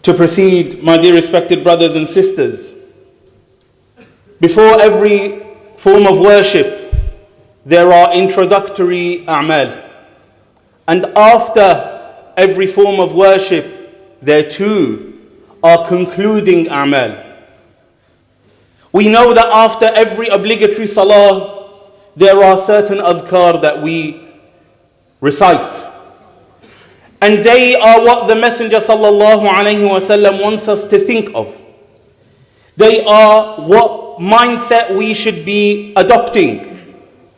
To proceed, my dear respected brothers and sisters, before every form of worship, there are introductory a'mal. And after every form of worship, there too are concluding a'mal. We know that after every obligatory salah, there are certain adhkar that we recite. And they are what the Messenger sallallahu alaihi wasallam wants us to think of. They are what mindset we should be adopting,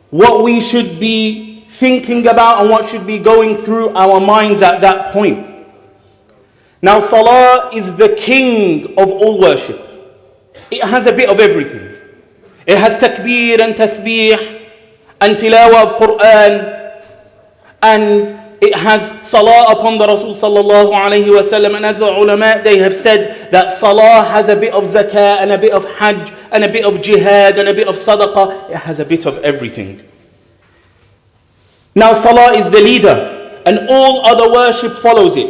what we should be thinking about, and what should be going through our minds at that point. Now, salah is the king of all worship. It has a bit of everything. It has takbir and tasbih and tilawah of Quran, and it has salah upon the Rasul sallallahu alayhi wasallam. And as the ulama, they have said that salah has a bit of zakah and a bit of hajj and a bit of jihad and a bit of sadaqah. It has a bit of everything. Now salah is the leader and all other worship follows it.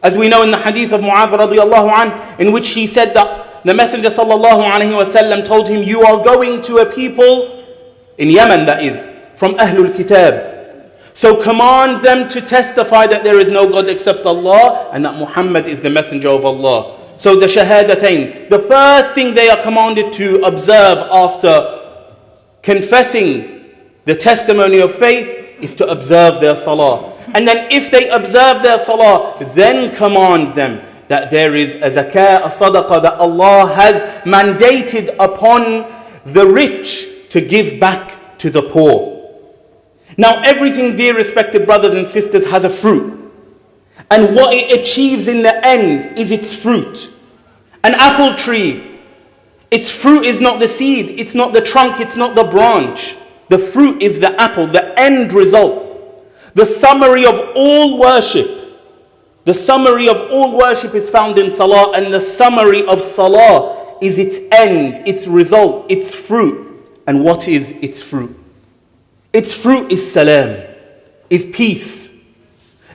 As we know in the hadith of Mu'adh radiyallahu anh, in which he said that the Messenger sallallahu alayhi wasallam told him, you are going to a people in Yemen, that is, from Ahlul Kitab. So command them to testify that there is no God except Allah and that Muhammad is the messenger of Allah. So the shahadatain, the first thing they are commanded to observe after confessing the testimony of faith is to observe their salah. And then if they observe their salah, then command them that there is a zakah, a sadaqah that Allah has mandated upon the rich to give back to the poor. Now everything, dear respected brothers and sisters, has a fruit. And what it achieves in the end is its fruit. An apple tree, its fruit is not the seed, it's not the trunk, it's not the branch. The fruit is the apple, the end result. The summary of all worship. The summary of all worship is found in salah, and the summary of salah is its end, its result, its fruit. And what is its fruit? Its fruit is salam, is peace.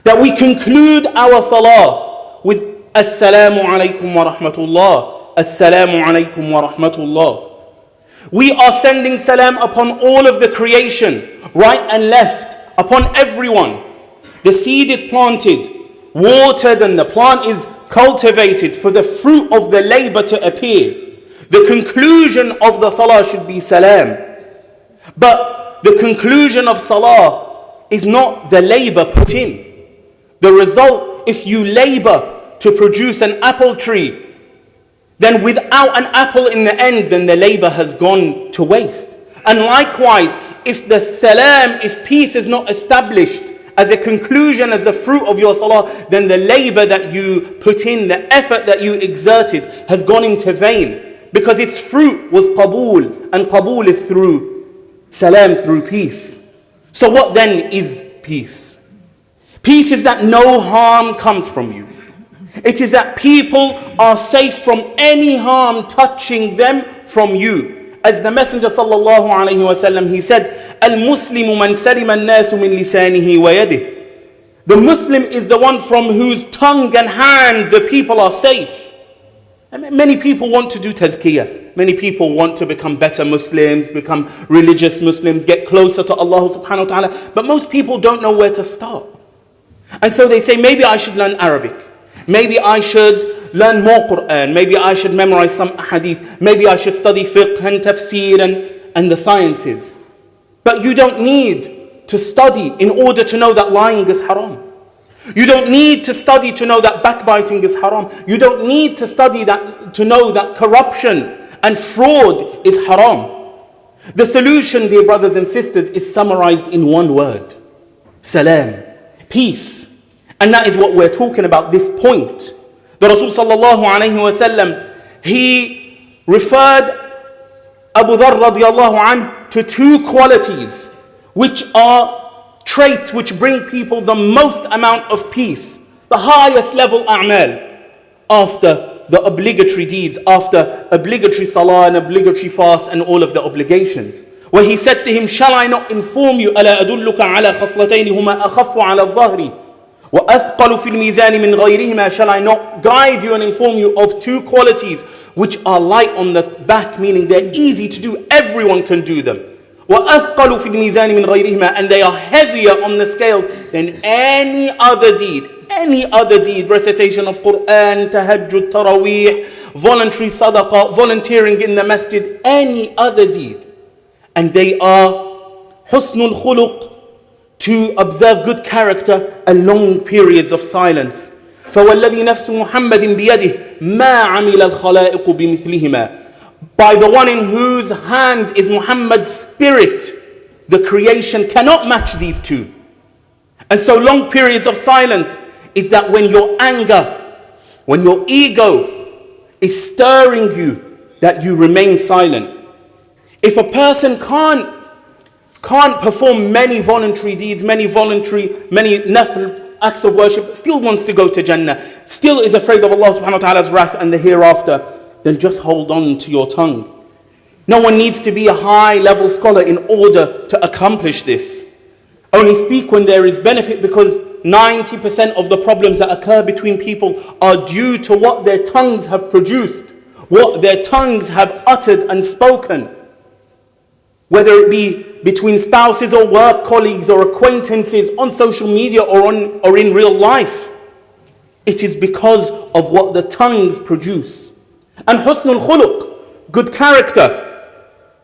That we conclude our salah with Assalamu alaikum wa rahmatullah, Assalamu alaikum wa rahmatullah. We are sending salam upon all of the creation, right and left, upon everyone. The seed is planted, watered, and the plant is cultivated for the fruit of the labor to appear. The conclusion of the salah should be salam. But the conclusion of salah is not the labor put in. The result, if you labor to produce an apple tree, then without an apple in the end, then the labor has gone to waste. And likewise, if the salam, if peace is not established as a conclusion, as a fruit of your salah, then the labor that you put in, the effort that you exerted has gone into vain. Because its fruit was qabool, and qabool is through salam, through peace. So what then is peace? Peace is that no harm comes from you. It is that people are safe from any harm touching them from you. As the Messenger sallallahu alayhi wasallam, he said, Al-Muslimu man salima an-nasu min lisanihi wa yadihi. The Muslim is the one from whose tongue and hand the people are safe. Many people want to do tazkiyah. Many people want to become better Muslims, become religious Muslims, get closer to Allah subhanahu wa ta'ala. But most people don't know where to start. And so they say, maybe I should learn Arabic. Maybe I should learn more Quran. Maybe I should memorize some hadith. Maybe I should study fiqh and tafsir and the sciences. But you don't need to study in order to know that lying is haram. You don't need to study to know that backbiting is haram. You don't need to study that to know that corruption and fraud is haram. The solution, dear brothers and sisters, is summarized in one word. Salam. Peace. And that is what we're talking about, this point. The Rasul sallallahu alayhi wa sallam, he referred Abu Dharr radiyallahu anh to two qualities which are traits which bring people the most amount of peace, the highest level a'mal, after the obligatory deeds, after obligatory salah and obligatory fast and all of the obligations. Where he said to him, shall I not inform you, أَلَا أَدُلُّكَ عَلَى خَصْلَتَيْنِ هُمَا أَخَفُّ عَلَى الظَّهْرِ وَأَثْقَلُ فِي الْمِيزَانِ مِنْ غَيْرِهِمَا. Shall I not guide you and inform you of two qualities which are light on the back, meaning they're easy to do, everyone can do them. وَأَثْقَلُ فِي الْمِيزَانِ مِنْ غَيْرِهِمَا. And they are heavier on the scales than any other deed. Any other deed, recitation of Quran, tahajjud, taraweeh, voluntary sadaqah, volunteering in the masjid, any other deed. And they are husnul khuluq, to observe good character and long periods of silence. فَوَالَّذِي نَفْسُ مُحَمَّدٍ بِيَدِهِ مَا عَمِلَ الْخَلَائِقُ بِمِثْلِهِمَا. By the one in whose hands is Muhammad's spirit, the creation cannot match these two. And so long periods of silence is that when your anger, when your ego is stirring you, that you remain silent. If a person can't perform many voluntary deeds, many nafl acts of worship, still wants to go to Jannah, still is afraid of Allah subhanahu wa ta'ala's wrath and the hereafter, then just hold on to your tongue. No one needs to be a high level scholar in order to accomplish this. Only speak when there is benefit, because 90% of the problems that occur between people are due to what their tongues have produced, what their tongues have uttered and spoken. Whether it be between spouses or work colleagues or acquaintances, on social media or in real life. It is because of what the tongues produce. And husnul khuluq, good character,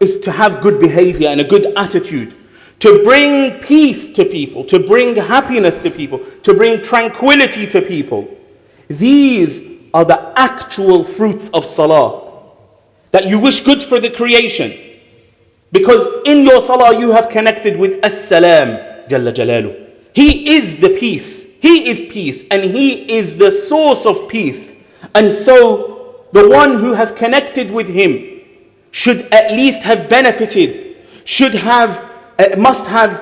is to have good behavior and a good attitude, to bring peace to people, to bring happiness to people, to bring tranquility to people. These are the actual fruits of salah, that you wish good for the creation. Because in your salah you have connected with As-Salam Jalla Jalalu. He is the peace. He is peace, and He is the source of peace. And so the one who has connected with Him should at least have benefited, must have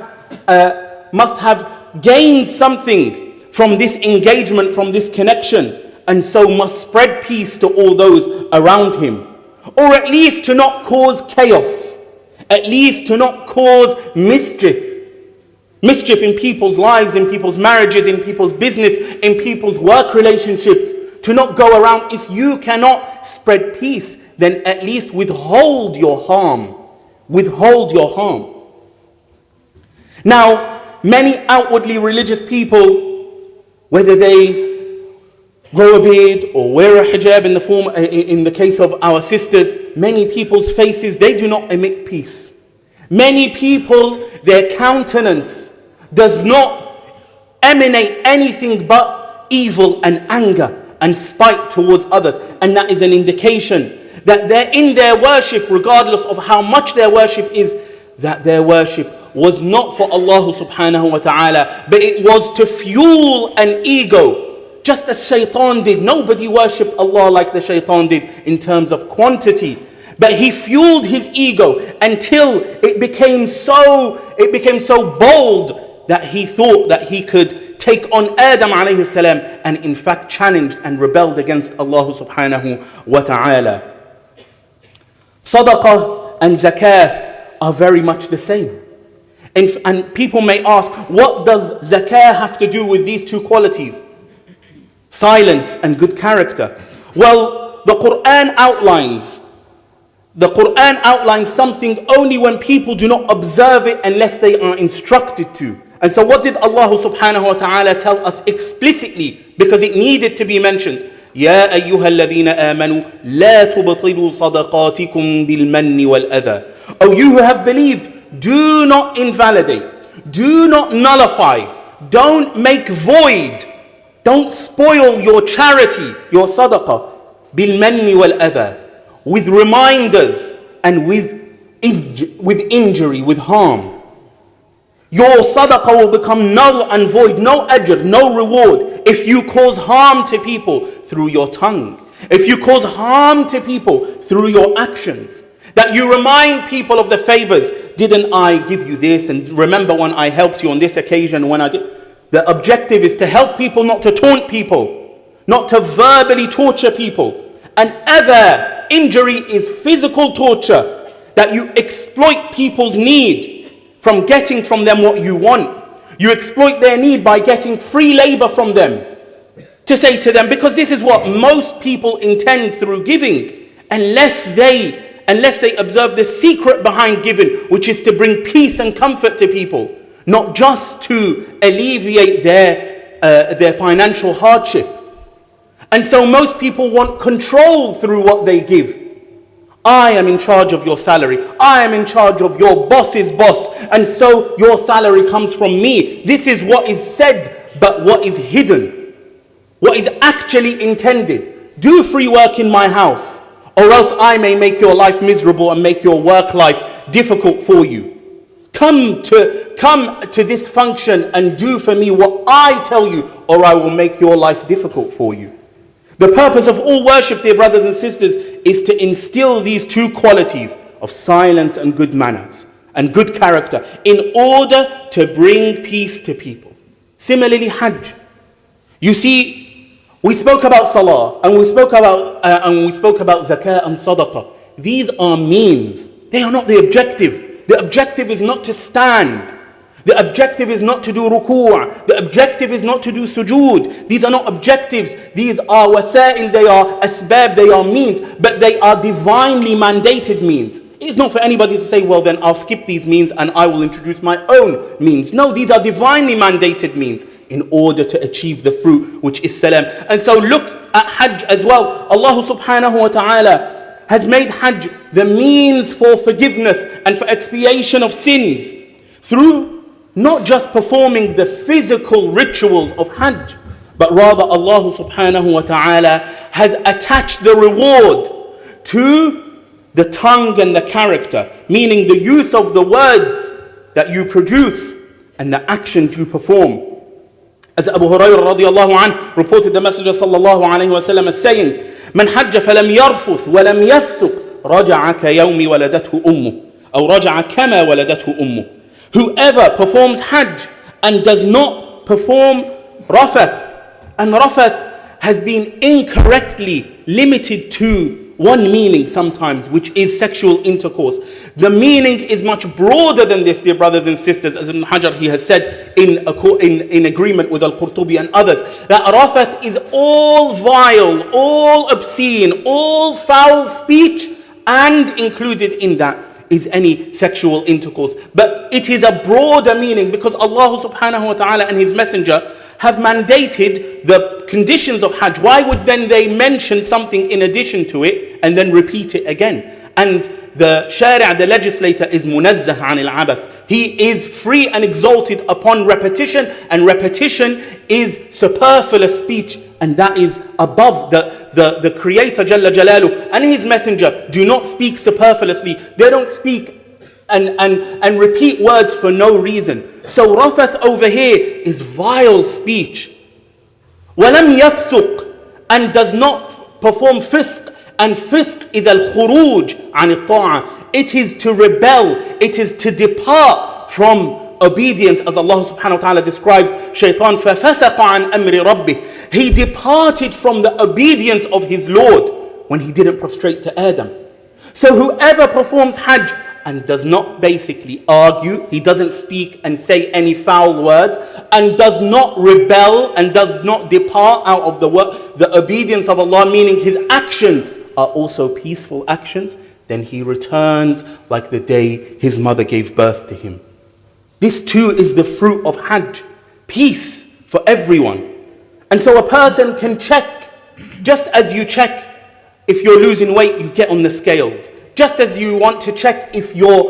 gained something from this engagement, from this connection, and so must spread peace to all those around him. Or at least to not cause chaos, at least to not cause mischief in people's lives, in people's marriages, in people's business, in people's work relationships, to not go around. If you cannot spread peace, then at least withhold your harm. Withhold your harm. Now, many outwardly religious people, whether they grow a beard or wear a hijab in the case of our sisters, many people's faces, they do not emit peace. Many people, their countenance does not emanate anything but evil and anger and spite towards others. And that is an indication that they're in their worship, regardless of how much their worship is, that their worship was not for Allah subhanahu wa ta'ala, but it was to fuel an ego. Just as shaitan did. Nobody worshipped Allah like the shaitan did in terms of quantity. But he fueled his ego until it became so bold that he thought that he could take on Adam alayhi salam, and in fact challenged and rebelled against Allah subhanahu wa ta'ala. Sadaqah and zakah are very much the same. And people may ask, what does zakah have to do with these two qualities? Silence and good character. Well, the Quran outlines something only when people do not observe it unless they are instructed to. And so what did Allah subhanahu wa ta'ala tell us explicitly, because it needed to be mentioned? يا أيها الذين آمنوا لا تبطلوا صدقاتكم بالمن والأذى. Oh, you who have believed, do not invalidate, do not nullify, don't make void, don't spoil your charity, your sadaqah, بالمن والأذى, with reminders and with injury, with harm. Your sadaqah will become null and void, no ajr, no reward, if you cause harm to people through your tongue, if you cause harm to people through your actions. That you remind people of the favors. Didn't I give you this? And remember when I helped you on this occasion when I did. The objective is to help people, not to taunt people, not to verbally torture people. And other injury is physical torture, that you exploit people's need from getting from them what you want. You exploit their need by getting free labor from them. To say to them, because this is what most people intend through giving, unless they observe the secret behind giving, which is to bring peace and comfort to people, not just to alleviate their financial hardship. And so most people want control through what they give. I am in charge of your salary. I am in charge of your boss's boss. And so your salary comes from me. This is what is said, but what is hidden, what is actually intended. Do free work in my house, or else I may make your life miserable and make your work life difficult for you. Come to this function and do for me what I tell you, or I will make your life difficult for you. The purpose of all worship, dear brothers and sisters, is to instill these two qualities of silence and good manners and good character in order to bring peace to people. Similarly, Hajj. You see, we spoke about Salah and we spoke about Zakah and Sadaqah. These are means. They are not the objective. The objective is not to stand. The objective is not to do ruku'. The objective is not to do sujood. These are not objectives. These are wasa'il, they are asbab, they are means. But they are divinely mandated means. It's not for anybody to say, well then I'll skip these means and I will introduce my own means. No, these are divinely mandated means in order to achieve the fruit, which is salam. And so look at Hajj as well. Allah subhanahu wa ta'ala has made Hajj the means for forgiveness and for expiation of sins through not just performing the physical rituals of Hajj, but rather Allah subhanahu wa ta'ala has attached the reward to the tongue and the character, meaning the use of the words that you produce and the actions you perform. As Abu Hurairah radiallahu anhu reported the Messenger sallallahu alayhi wa sallam as saying, "Man hajja falam yarfuth wa lam yafsuq, raja'a ka yawmi waladathu ummu, aw raja'a kama waladathu ummu." Whoever performs Hajj and does not perform Rafath, and Rafath has been incorrectly limited to one meaning sometimes, which is sexual intercourse. The meaning is much broader than this, dear brothers and sisters, as Ibn Hajar he has said in agreement with Al-Qurtubi and others, that Rafath is all vile, all obscene, all foul speech, and included in that is any sexual intercourse. But it is a broader meaning because Allah subhanahu wa ta'ala and His Messenger have mandated the conditions of Hajj. Why would then they mention something in addition to it and then repeat it again? And the Shari', the legislator, is munazzah anil abath. He is free and exalted upon repetition, and repetition is superfluous speech, and that is above the Creator Jalla Jalalu and His Messenger do not speak superfluously. They don't speak and repeat words for no reason. So Rafath over here is vile speech. وَلَمْ يَفْسُقْ, and does not perform fisq. And fisq is al-khuruj an al-ta'a. It is to rebel. It is to depart from obedience, as Allah subhanahu wa ta'ala described Shaitan, فَفَسَقَ عَنْ أَمْرِ رَبِّهِ. He departed from the obedience of his Lord when he didn't prostrate to Adam. So whoever performs Hajj and does not basically argue, he doesn't speak and say any foul words, and does not rebel and does not depart out of the obedience of Allah, meaning his actions are also peaceful actions, then he returns like the day his mother gave birth to him. This too is the fruit of Hajj, peace for everyone. And so a person can check, just as you check if you're losing weight, you get on the scales. Just as you want to check if your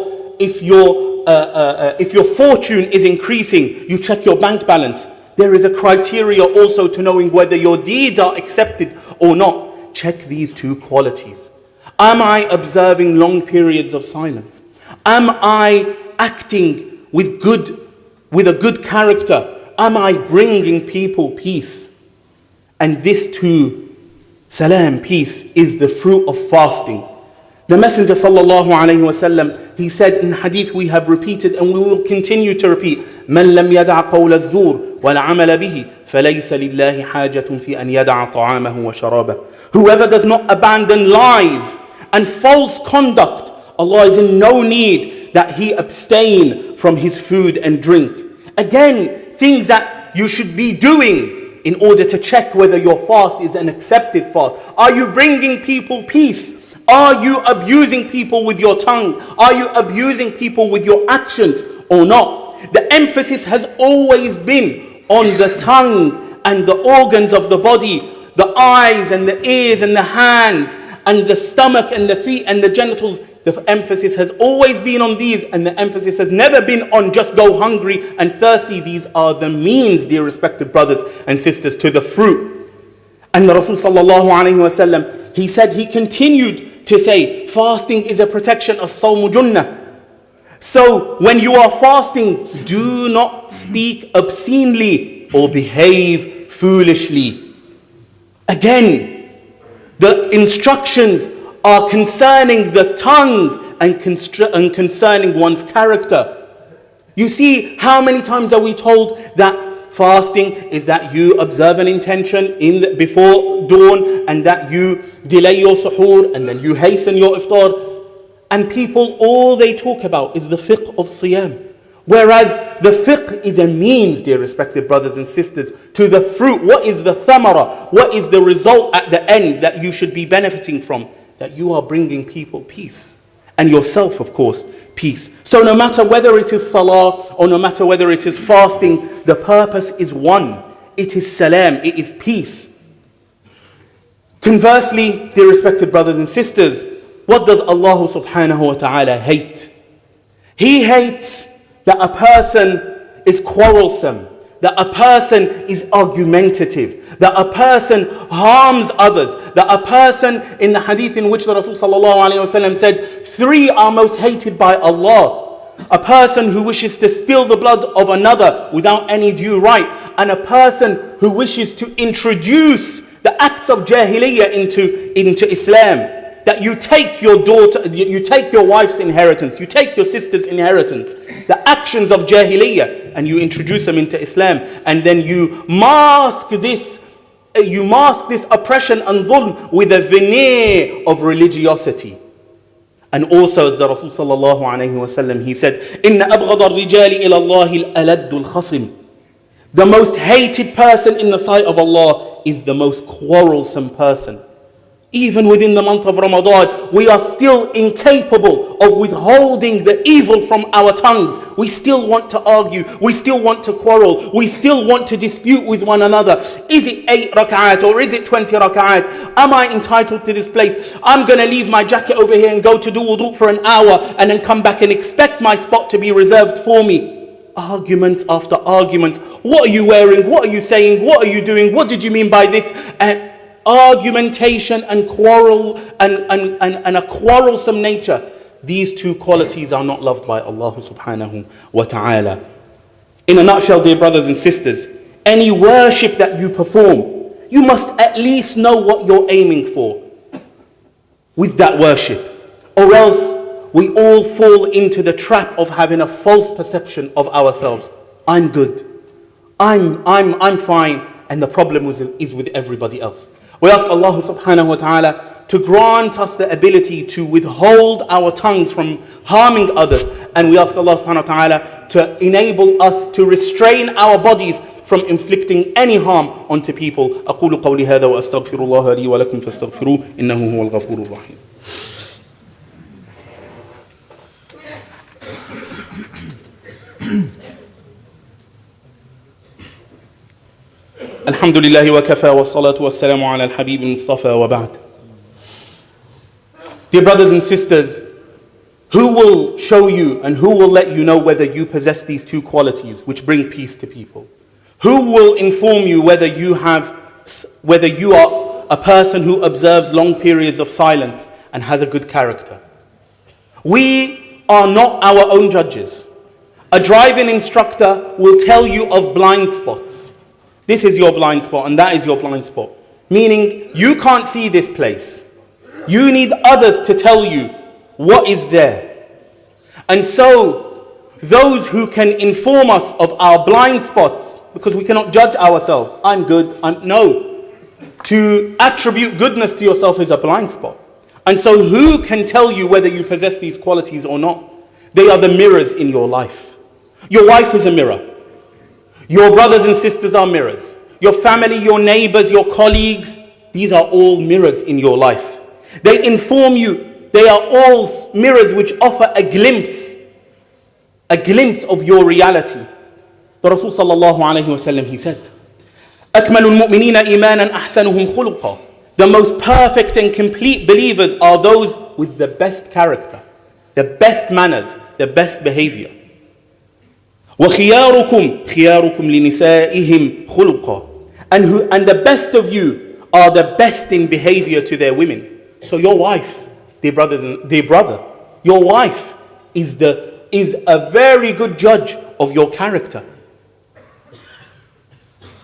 fortune is increasing, you check your bank balance. There is a criteria also to knowing whether your deeds are accepted or not. Check these two qualities. Am I observing long periods of silence? Am I acting with a good character? Am I bringing people peace? And this too, salam, peace, is the fruit of fasting. The Messenger sallallahu alayhi wa sallam, he said in hadith we have repeated and we will continue to repeat, مَنْ لَمْ يَدَعْ قَوْلَ الزُّورِ وَالْعَمَلَ بِهِ فَلَيْسَ لِلَّهِ حَاجَةٌ فِي أَنْ يَدَعَ طَعَامَهُ وَشَرَابَهُ. Whoever does not abandon lies and false conduct, Allah is in no need that he abstain from his food and drink. Again, things that you should be doing in order to check whether your fast is an accepted fast. Are you bringing people peace? Are you abusing people with your tongue? Are you abusing people with your actions or not? The emphasis has always been on the tongue and the organs of the body, the eyes and the ears and the hands and the stomach and the feet and the genitals. The emphasis has always been on these, and the emphasis has never been on just go hungry and thirsty. These are the means, dear respected brothers and sisters, to the fruit. And the Rasul sallallahu alayhi wa sallam, he said, he continued to say, fasting is a protection, as-sawmu junnah. So when you are fasting, do not speak obscenely or behave foolishly. Again, the instructions are concerning the tongue and concerning one's character. You see, how many times are we told that fasting is that you observe an intention before dawn, and that you delay your suhoor, and then you hasten your iftar. And people, all they talk about is the fiqh of siyam. Whereas the fiqh is a means, dear respected brothers and sisters, to the fruit. What is the thamara? What is the result at the end that you should be benefiting from? That you are bringing people peace. And yourself, of course, peace. So no matter whether it is salah or no matter whether it is fasting, the purpose is one. It is salam, it is peace. Conversely, dear respected brothers and sisters, what does Allah subhanahu wa ta'ala hate? He hates that a person is quarrelsome, that a person is argumentative, that a person harms others, that a person, in the hadith in which the Rasul sallallahu alayhi wa sallam said, 3 are most hated by Allah. A person who wishes to spill the blood of another without any due right, and a person who wishes to introduce the acts of jahiliyyah into Islam. That you take your daughter, you take your wife's inheritance, you take your sister's inheritance, the actions of jahiliyyah, and you introduce them into Islam, and then you mask this oppression and dhulm with a veneer of religiosity. And also, as the Rasul sallallahu alayhi wa sallam, he said, "Inna abghad al-rijali ila Allah al-alad al-khasim." The most hated person in the sight of Allah is the most quarrelsome person. Even within the month of Ramadan, we are still incapable of withholding the evil from our tongues. We still want to argue. We still want to quarrel. We still want to dispute with one another. Is it 8 rak'at or is it 20 rak'at? Am I entitled to this place? I'm going to leave my jacket over here and go to do wudu for an hour and then come back and expect my spot to be reserved for me. Arguments after arguments. What are you wearing? What are you saying? What are you doing? What did you mean by this? And argumentation and quarrel and a quarrelsome nature. These two qualities are not loved by Allah subhanahu wa ta'ala. In a nutshell, dear brothers and sisters, any worship that you perform, you must at least know what you're aiming for with that worship. Or else we all fall into the trap of having a false perception of ourselves. I'm good. I'm fine. And the problem is with everybody else. We ask Allah subhanahu wa ta'ala to grant us the ability to withhold our tongues from harming others. And we ask Allah subhanahu wa ta'ala to enable us to restrain our bodies from inflicting any harm onto people. أقول قولي هذا وأستغفر الله لي ولكم فاستغفروه إنه هو الغفور الرحيم. الحمد لله وكفى والصلاة والسلام على الحبيب المصطفى وبعد. Dear brothers and sisters, who will show you and who will let you know whether you possess these two qualities which bring peace to people? Who will inform you whether you are a person who observes long periods of silence and has a good character? We are not our own judges. A driving instructor will tell you of blind spots. This is your blind spot and that is your blind spot. Meaning you can't see this place. You need others to tell you what is there. And so those who can inform us of our blind spots, because we cannot judge ourselves. I'm good. No. To attribute goodness to yourself is a blind spot. And so who can tell you whether you possess these qualities or not? They are the mirrors in your life. Your wife is a mirror. Your brothers and sisters are mirrors. Your family, your neighbors, your colleagues, these are all mirrors in your life. They inform you. They are all mirrors which offer a glimpse of your reality. The Rasul sallallahu alayhi wa sallam, he said, أكمل المؤمنين إيمانا أحسنهم خلقا. The most perfect and complete believers are those with the best character, the best manners, the best behavior. وخياركم لنسائهم خلقا. And the best of you are the best in behavior to their women. So your wife, dear brother, your wife is a very good judge of your character.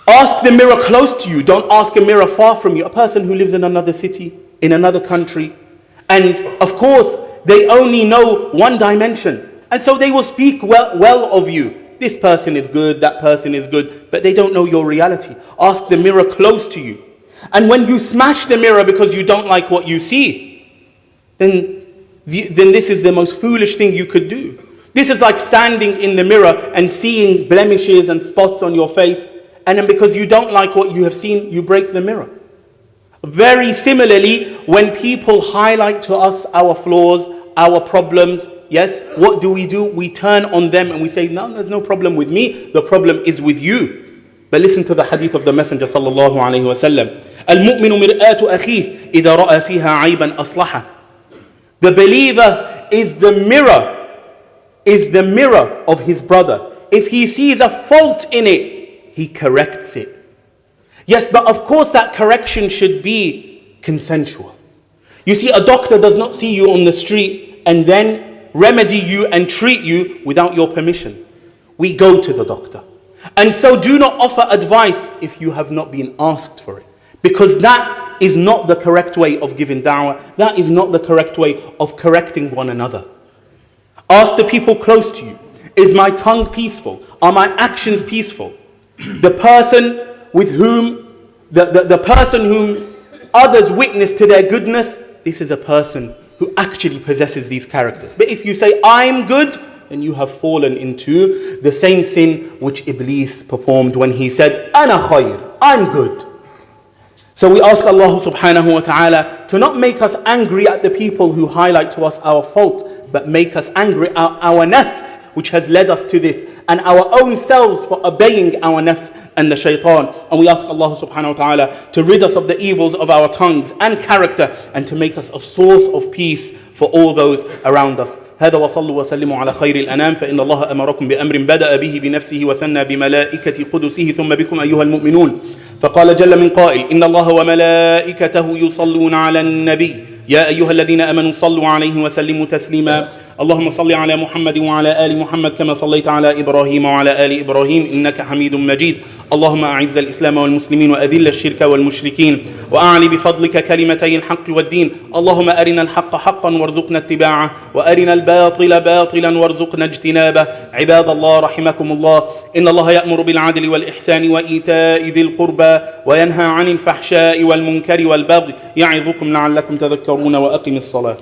Ask the mirror close to you. Don't ask a mirror far from you. A person who lives in another city, in another country. And of course, they only know one dimension. And so they will speak well of you. This person is good, that person is good. But they don't know your reality. Ask the mirror close to you. And when you smash the mirror because you don't like what you see, then this is the most foolish thing you could do. This is like standing in the mirror and seeing blemishes and spots on your face. And then because you don't like what you have seen, you break the mirror. Very similarly, when people highlight to us our flaws, our problems, yes, what do? We turn on them and we say, no, there's no problem with me. The problem is with you. But listen to the hadith of the Messenger sallallahu alayhi wa sallam. الْمُؤْمِنُ مِرْآةُ أَخِيهِ إِذَا رَأَى فِيهَا عَيْبًا أَصْلَحَهُ. The believer is the mirror of his brother. If he sees a fault in it, he corrects it. Yes, but of course that correction should be consensual. You see, a doctor does not see you on the street and then remedy you and treat you without your permission. We go to the doctor. And so do not offer advice if you have not been asked for it. Because that is not the correct way of giving da'wah. That is not the correct way of correcting one another. Ask the people close to you. Is my tongue peaceful? Are my actions peaceful? The person whom others witness to their goodness, this is a person who actually possesses these characters. But if you say, I'm good, then you have fallen into the same sin which Iblis performed when he said, Ana khayr, I'm good. So we ask Allah subhanahu wa ta'ala to not make us angry at the people who highlight to us our faults, but make us angry at our nafs, which has led us to this, and our own selves for obeying our nafs and the shaitan. And we ask Allah subhanahu wa ta'ala to rid us of the evils of our tongues and character, and to make us a source of peace for all those around us. هذا وصلوا وسلموا على خير الأنام فإن الله أمركم بأمر بدأ به بنفسه وثنى بملائكة قدسه ثم بكم أيها المؤمنون فقال جل من قائل إن الله وملائكته يصلون على النبي يا أيها الذين آمنوا صلوا عليه وسلموا تسليما اللهم صل على محمد وعلى آل محمد كما صليت على إبراهيم وعلى آل إبراهيم إنك حميد مجيد اللهم أعز الإسلام والمسلمين وأذل الشرك والمشركين وأعلي بفضلك كلمتي الحق والدين اللهم أرنا الحق حقا وارزقنا اتباعه وأرنا الباطل باطلا وارزقنا اجتنابه عباد الله رحمكم الله إن الله يأمر بالعدل والإحسان وإيتاء ذي القربى وينهى عن الفحشاء والمنكر والبغي يعظكم لعلكم تذكرون وأقم الصلاة